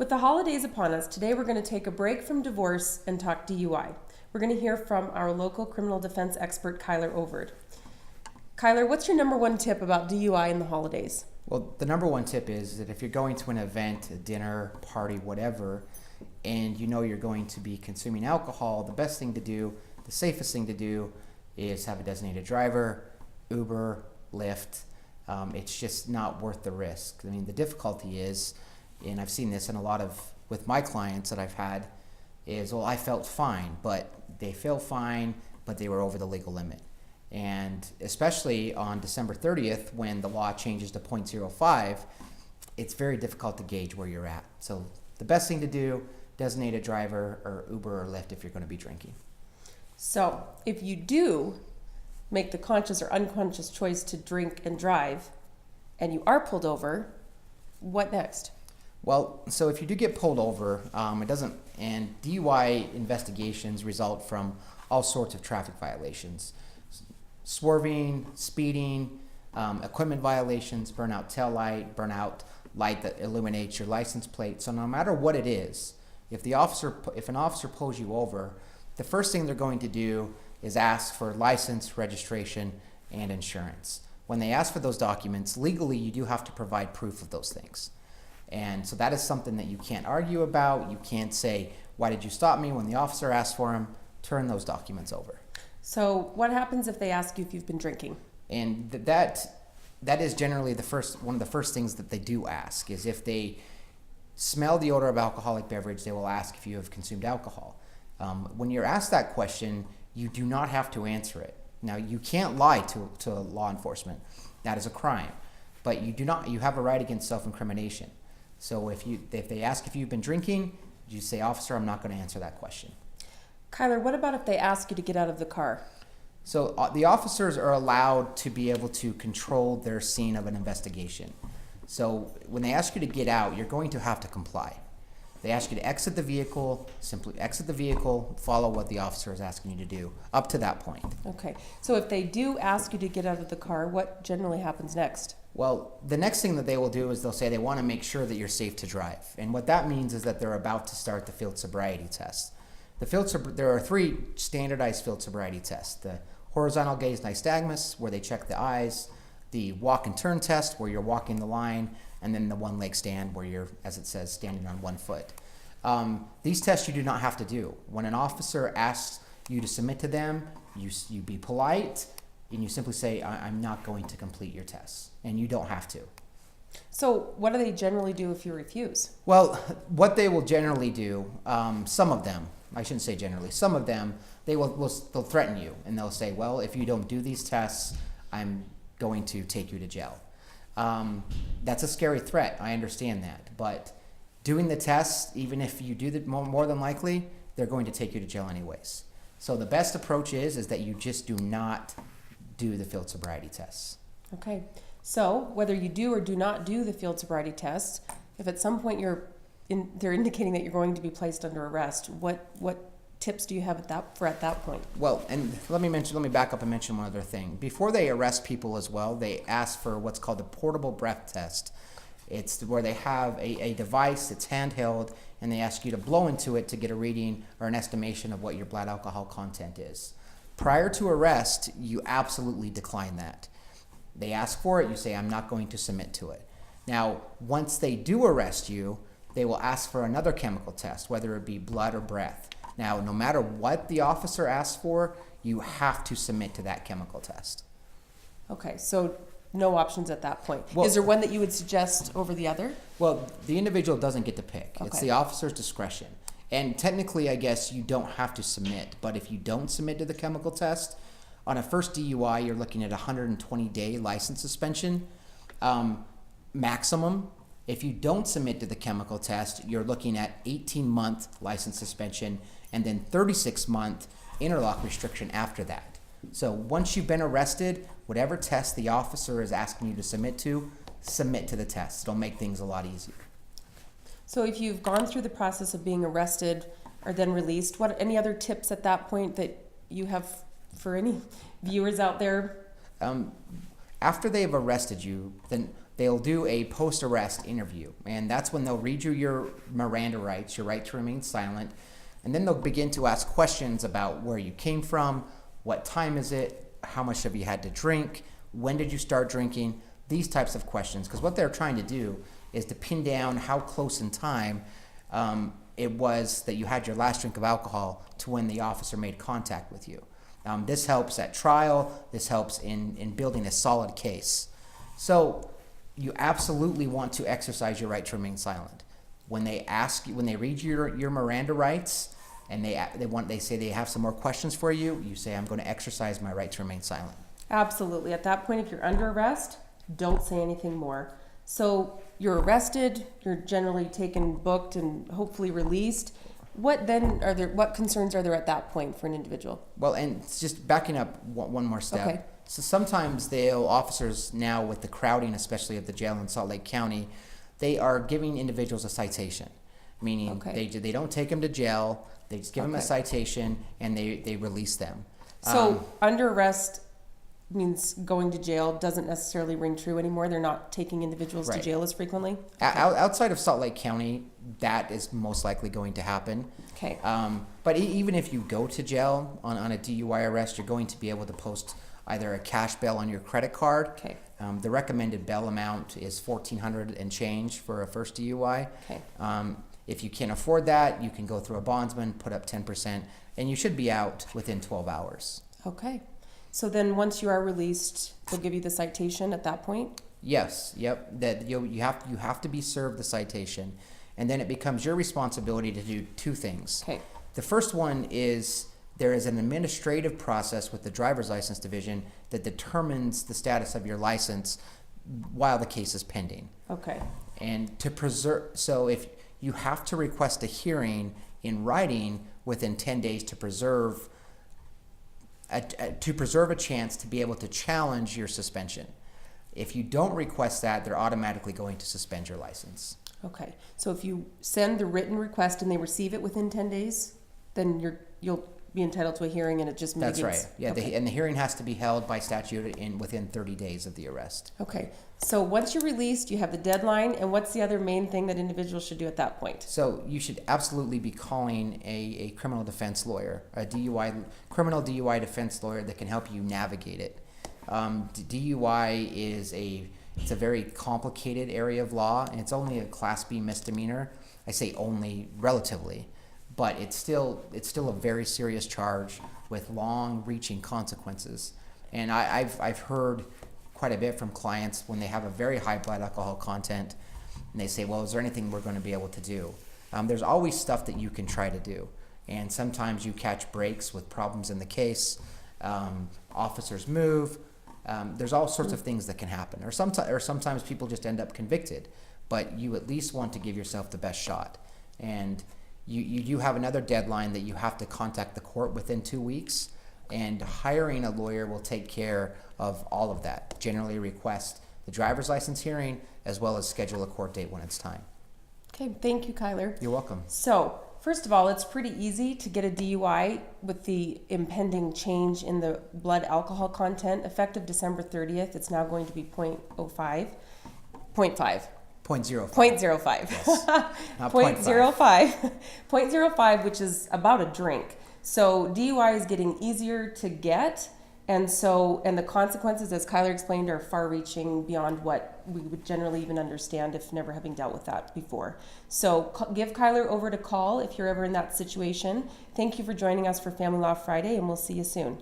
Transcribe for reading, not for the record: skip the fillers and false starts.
With the holidays upon us, today we're going to take a break from divorce and talk DUI. We're going to hear from our local criminal defense expert, Kyler Ovard. Kyler, what's your number one tip about DUI in the holidays? Well, the number one tip is that if you're going to an event, a dinner, party, whatever, and you know you're going to be consuming alcohol, the best thing to do, the safest thing to do is have a designated driver, Uber, Lyft. It's just not worth the risk. I mean, the difficulty is, and I've seen this in a lot of, with my clients that I've had, is, well, I felt fine, but they felt fine, but they were over the legal limit. And especially on December 30th, when the law changes to .05, it's very difficult to gauge where you're at. So the best thing to do, designate a driver or Uber or Lyft if you're going to be drinking. So if you do make the conscious or unconscious choice to drink and drive, and you are pulled over, what next? Well, so if you do get pulled over, and DUI investigations result from all sorts of traffic violations. Swerving, speeding, equipment violations, burnout tail light, burnout light that illuminates your license plate. So no matter what it is, if an officer pulls you over, the first thing they're going to do is ask for license, registration, and insurance. When they ask for those documents, legally you do have to provide proof of those things. And so that is something that you can't argue about. You can't say, why did you stop me? When the officer asks for them, turn those documents over. So what happens if they ask you if you've been drinking? And that is generally one of the first things that they do ask, is if they smell the odor of alcoholic beverage, they will ask if you have consumed alcohol. When you're asked that question, you do not have to answer it. Now, you can't lie to law enforcement. That is a crime. But you have a right against self-incrimination. So if they ask if you've been drinking, you say, officer, I'm not going to answer that question. Kyler, what about if they ask you to get out of the car? So the officers are allowed to be able to control their scene of an investigation. So when they ask you to get out, you're going to have to comply. They ask you to exit the vehicle, simply exit the vehicle, follow what the officer is asking you to do, up to that point. Okay, so if they do ask you to get out of the car, what generally happens next? Well, the next thing that they will do is they'll say they want to make sure that you're safe to drive. And what that means is that they're about to start the field sobriety test. There are 3 standardized field sobriety tests. The horizontal gaze nystagmus, where they check the eyes, the walk and turn test, where you're walking the line, and then the one-leg stand, where you're, as it says, standing on one foot. These tests you do not have to do. When an officer asks you to submit to them, you be polite, and you simply say, I'm not going to complete your tests, and you don't have to. So what do they generally do if you refuse? Well, what they will generally do, some of them, I shouldn't say generally, some of them, they'll threaten you, and they'll say, well, if you don't do these tests, I'm going to take you to jail. That's a scary threat, I understand that, but doing the tests, even if you do that, more than likely, they're going to take you to jail anyways. So the best approach is that you just do not do the field sobriety tests. Okay, so whether you do or do not do the field sobriety test, if at some point they're indicating that you're going to be placed under arrest, what tips do you have at that point? Well, and let me back up and mention one other thing. Before they arrest people as well, they ask for what's called a portable breath test. It's where they have a device, it's handheld, and they ask you to blow into it to get a reading or an estimation of what your blood alcohol content is. Prior to arrest, you absolutely decline that. They ask for it, you say, I'm not going to submit to it. Now, once they do arrest you, they will ask for another chemical test, whether it be blood or breath. Now, no matter what the officer asks for, you have to submit to that chemical test. Okay, so no options at that point. Well, is there one that you would suggest over the other? Well, the individual doesn't get to pick. Okay. It's the officer's discretion. And technically, I guess you don't have to submit, but if you don't submit to the chemical test, on a first DUI, you're looking at a 120-day license suspension maximum. If you don't submit to the chemical test, you're looking at 18-month license suspension and then 36-month interlock restriction after that. So once you've been arrested, whatever test the officer is asking you to submit to the test. It'll make things a lot easier. So if you've gone through the process of being arrested or then released, any other tips at that point that you have for any viewers out there? After they've arrested you, then they'll do a post-arrest interview, and that's when they'll read you your Miranda rights, your right to remain silent, and then they'll begin to ask questions about where you came from, what time is it, how much have you had to drink, when did you start drinking, these types of questions, because what they're trying to do is to pin down how close in time it was that you had your last drink of alcohol to when the officer made contact with you. This helps at trial. This helps in building a solid case. So you absolutely want to exercise your right to remain silent. When they ask you, when they read your Miranda rights, and they say they have some more questions for you, you say, I'm going to exercise my right to remain silent. Absolutely. At that point, if you're under arrest, don't say anything more. So you're arrested, you're generally taken, booked, and hopefully released. What concerns are there at that point for an individual? Well, and it's just backing up one more step. Okay. So sometimes officers now, with the crowding, especially of the jail in Salt Lake County, they are giving individuals a citation, meaning they don't take them to jail, they just give them a citation, and they release them. So under arrest means going to jail doesn't necessarily ring true anymore. They're not taking individuals to jail as frequently. Outside of Salt Lake County, that is most likely going to happen. Okay. But even if you go to jail on a DUI arrest, you're going to be able to post either a cash bail on your credit card. Okay. The recommended bail amount is $1,400 and change for a first DUI. Okay. If you can't afford that, you can go through a bondsman, put up 10%, and you should be out within 12 hours. Okay. So then once you are released, they'll give you the citation at that point? Yes, yep. That you have to be served the citation, and then it becomes your responsibility to do two things. Okay. The first one is there is an administrative process with the driver's license division that determines the status of your license while the case is pending. Okay. And so if you have to request a hearing in writing within 10 days to preserve a chance to be able to challenge your suspension. If you don't request that, they're automatically going to suspend your license. Okay. So if you send the written request and they receive it within 10 days, then you'll be entitled to a hearing, and it just mitigates. That's right. Yeah, okay. And the hearing has to be held by statute within 30 days of the arrest. Okay. So once you're released, you have the deadline, and what's the other main thing that individuals should do at that point? So you should absolutely be calling a criminal defense lawyer, criminal DUI defense lawyer that can help you navigate it. DUI is a very complicated area of law, and it's only a Class B misdemeanor. I say only relatively, but it's still a very serious charge with long-reaching consequences. And I've heard quite a bit from clients when they have a very high blood alcohol content, and they say, well, is there anything we're going to be able to do? There's always stuff that you can try to do, and sometimes you catch breaks with problems in the case. Officers move. There's all sorts of things that can happen, or sometimes people just end up convicted, but you at least want to give yourself the best shot. And you do have another deadline that you have to contact the court within 2 weeks, and hiring a lawyer will take care of all of that. Generally request the driver's license hearing as well as schedule a court date when it's time. Okay, thank you, Kyler. You're welcome. So, first of all, it's pretty easy to get a DUI with the impending change in the blood alcohol content. Effective December 30th, it's now going to be 0.05. 0.5. 0.05. 0.05. Yes. Not 0.05. 0.05, which is about a drink. So DUI is getting easier to get, and the consequences, as Kyler explained, are far-reaching beyond what we would generally even understand if never having dealt with that before. So give Kyler over to call if you're ever in that situation. Thank you for joining us for Family Law Friday, and we'll see you soon.